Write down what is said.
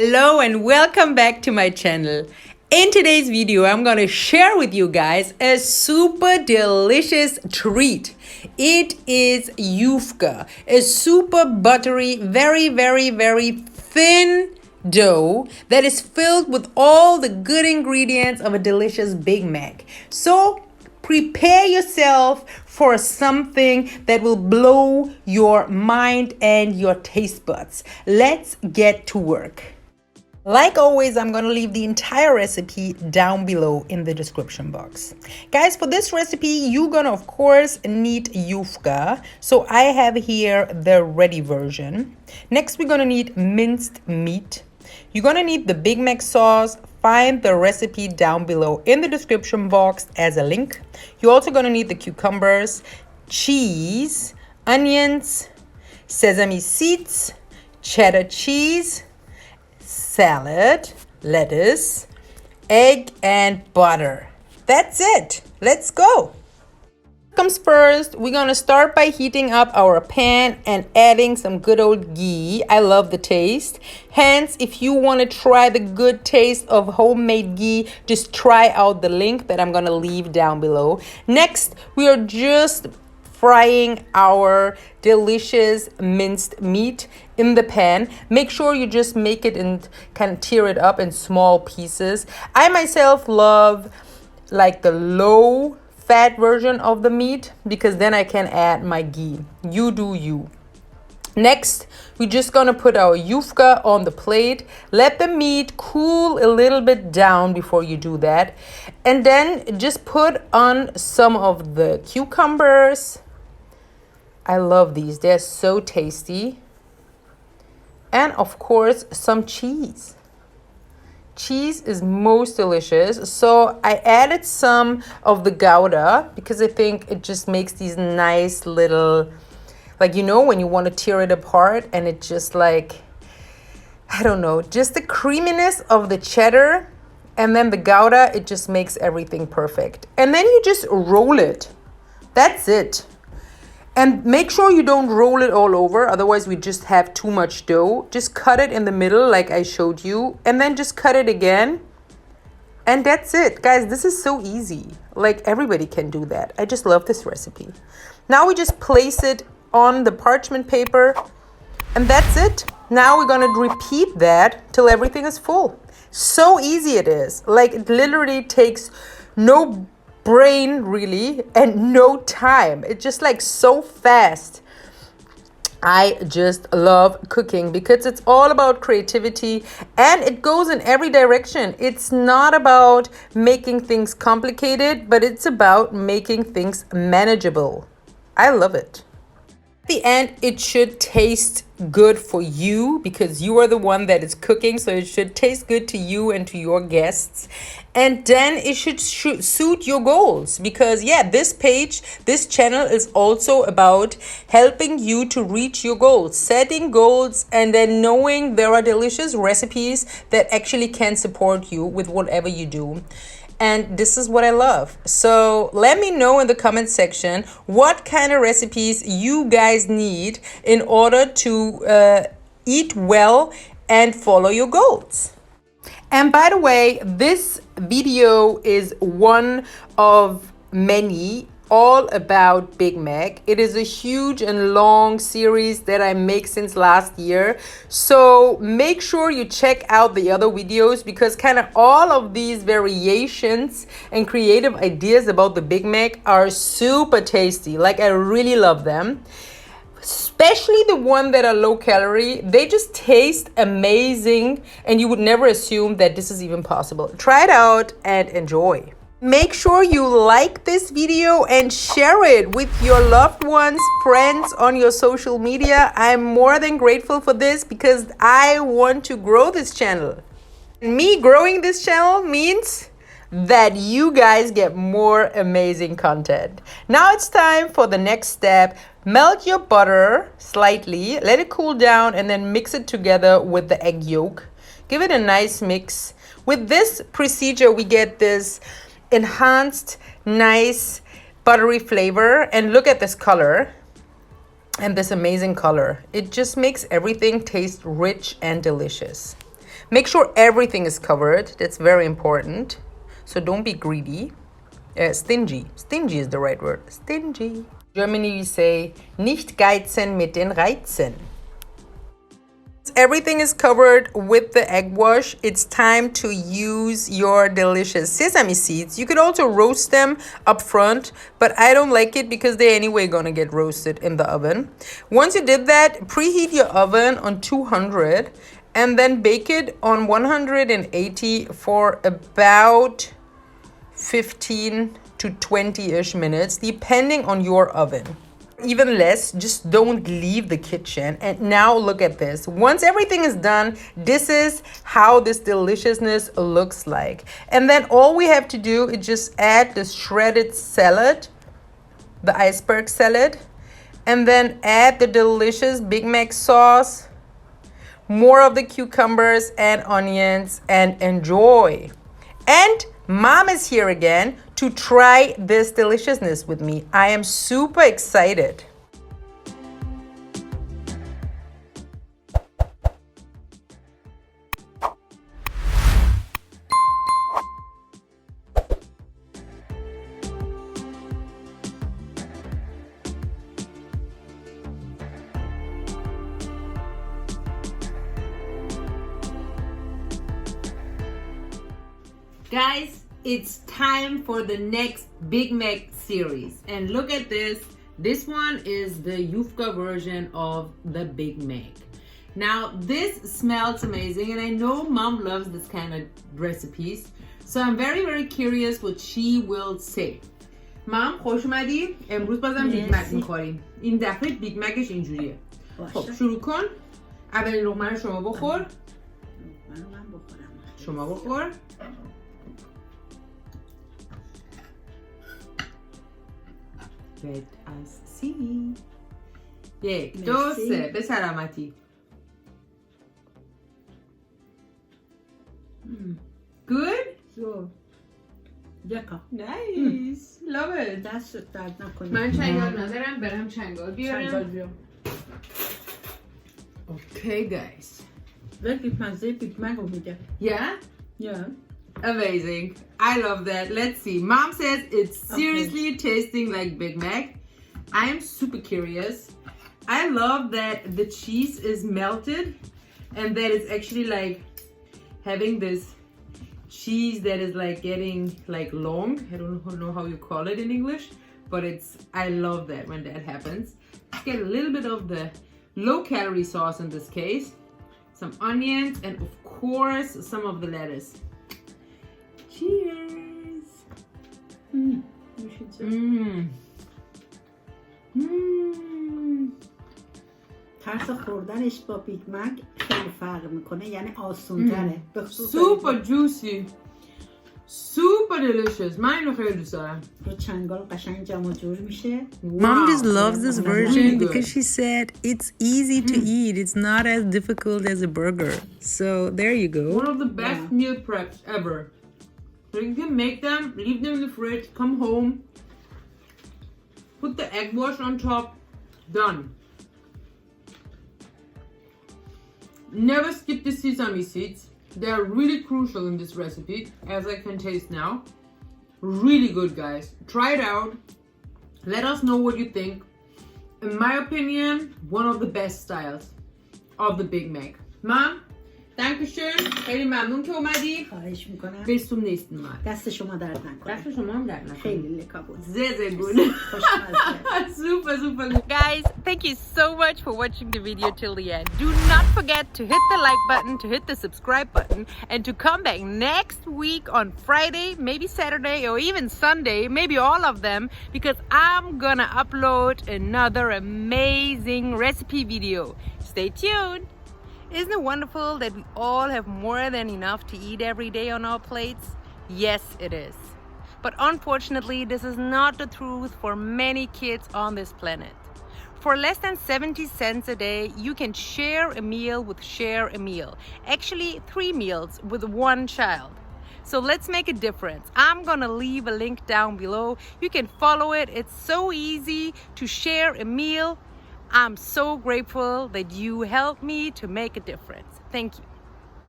Hello and welcome back to my channel. In today's video, I'm going to share with you guys a super delicious treat. It is yufka, a super buttery, very thin dough that is filled with all the good ingredients of a delicious Big Mac. So prepare yourself for something that will blow your mind and your taste buds. Let's get to work. Like always, I'm going to leave the entire recipe down below in the description box. Guys, for this recipe, you're going to, of course, need yufka. So I have here the ready version. Next, we're going to need minced meat. You're going to need the Big Mac sauce. Find the recipe down below in the description box as a link. You're also going to need the cucumbers, cheese, onions, sesame seeds, cheddar cheese, salad, lettuce, egg, and butter. That's it. Let's go. Comes first, we're gonna start by heating up our pan and adding some good old ghee. I love the taste. Hence, if you want to try the good taste of homemade ghee, just try out the link that I'm gonna leave down below. Next, we are just frying our delicious minced meat in the pan. Make sure you just make it and kind of tear it up in small pieces. I myself love like the low fat version of the meat because then I can add my ghee. You do you. Next, we're just gonna put our yufka on the plate. Let the meat cool a little bit down before you do that. And then just put on some of the cucumbers. I love these. They're so tasty. And of course, some cheese. Cheese is most delicious. So I added some of the Gouda because I think it just makes these nice little, like, you know, when you want to tear it apart and it just like, I don't know, just the creaminess of the cheddar and then the Gouda, it just makes everything perfect. And then you just roll it. That's it. And make sure you don't roll it all over, otherwise we just have too much dough. Just cut it in the middle like I showed you, and then just cut it again. And that's it. Guys, this is so easy. Like, everybody can do that. I just love this recipe. Now we just place it on the parchment paper, and that's it. Now we're gonna repeat that till everything is full. So easy it is. Like, it literally takes no brain really and no time. It's just like so fast. I just love cooking because it's all about creativity and it goes in every direction. It's not about making things complicated, but it's about making things manageable. I love it. At the end, it should taste good for you because you are the one that is cooking, so it should taste good to you and to your guests. And then it should suit your goals because this channel is also about helping you to reach your goals, setting goals, and then knowing there are delicious recipes that actually can support you with whatever you do. And this is what I love. So let me know in the comment section what kind of recipes you guys need in order to eat well and follow your goals. And by the way, this video is one of many all about Big Mac. It is a huge and long series that I make since last year. So make sure you check out the other videos because kind of all of these variations and creative ideas about the Big Mac are super tasty. Like, I really love them. Especially the one that are low calorie. They just taste amazing and you would never assume that this is even possible. Try it out and enjoy. Make sure you like this video and share it with your loved ones, friends on your social media. I'm more than grateful for this because I want to grow this channel. Me growing this channel means that you guys get more amazing content. Now it's time for the next step. Melt your butter slightly, let it cool down, and then mix it together with the egg yolk. Give it a nice mix. With this procedure, we get this enhanced, nice, buttery flavor. And look at this color and this amazing color. It just makes everything taste rich and delicious. Make sure everything is covered. That's very important. So don't be greedy. Stingy. Stingy is the right word. Stingy. Germany, we say, nicht geizen mit den Reizen. Everything is covered with the egg wash. It's time to use your delicious sesame seeds. You could also roast them up front, but I don't like it because they're anyway gonna get roasted in the oven. Once you did that, preheat your oven on 200 and then bake it on 180 for about 15 to 20-ish minutes, depending on your oven. Even less, just don't leave the kitchen. And now look at this. Once everything is done, this is how this deliciousness looks like. And then all we have to do is just add the shredded salad, the iceberg salad, and then add the delicious Big Mac sauce, more of the cucumbers and onions, and enjoy. And Mom is here again to try this deliciousness with me. I am super excited. Guys, it's time for the next Big Mac series. And look at this. This one is the yufka version of the Big Mac. Now, this smells amazing, and I know Mom loves this kind of recipes. So I'm very, very curious what she will say. Mom، خوش اومدی. امروز بازم بیگ مک میخوریم. این دفعه بیگ مکش اینجوریه. خب شروع کن. اولین لقمه رو شما بخور. شما بخور. Let us see. یک دو سه به سلامتی. Good? So. Lecker. Nice. Love it. دست درد نکنه. من چنگال ندارم، برم چنگال بیارم. Okay guys. Wirklich مزه بیگ مک رو میده. Yeah? Yeah. Amazing. I love that. Let's see. Mom says it's seriously tasting like Big Mac. I am super curious. I love that the cheese is melted and that it's actually like having this cheese that is like getting like long. I don't know how you call it in English, but I love that when that happens. Let's get a little bit of the low calorie sauce in this case, some onions, and of course some of the lettuce. Cheers! You should say. طرز خوردنش با بیگ مک خیلی فرق میکنه، یعنی آسون تره. Super juicy. Super delicious. من اینو خیلی دوست دارم. رو چنگال قشنگ جمع جور میشه. Mom just loves this version because she said it's easy to eat. It's not as difficult as a burger. So there you go. One of the best meal preps ever. So you can make them, leave them in the fridge, come home, put the egg wash on top, done. Never skip the sesame seeds. They are really crucial in this recipe, as I can taste now. Really good, guys. Try it out. Let us know what you think. In my opinion, one of the best styles of the Big Mac. Mom, Dankeschön. خیلی ممنون که اومدی. خواهش میکنم. Bis zum nächsten Mal. دست شما درد نکنه. دست شما هم درد نکنه. خیلی لکا بود. Sehr, sehr gut. خوشمزه. Super, super good. Guys, thank you so much for watching the video till the end. Do not forget to hit the like button, to hit the subscribe button, and to come back next week on Friday, maybe Saturday, or even Sunday, maybe all of them, because I'm gonna upload another amazing recipe video. Stay tuned. Isn't it wonderful that we all have more than enough to eat every day on our plates? Yes, it is. But unfortunately, this is not the truth for many kids on this planet. For less than 70 cents a day, you can share a meal with Share a Meal. Actually, 3 meals with 1 child. So let's make a difference. I'm gonna leave a link down below. You can follow it. It's so easy to share a meal. I'm so grateful that you helped me to make a difference. Thank you.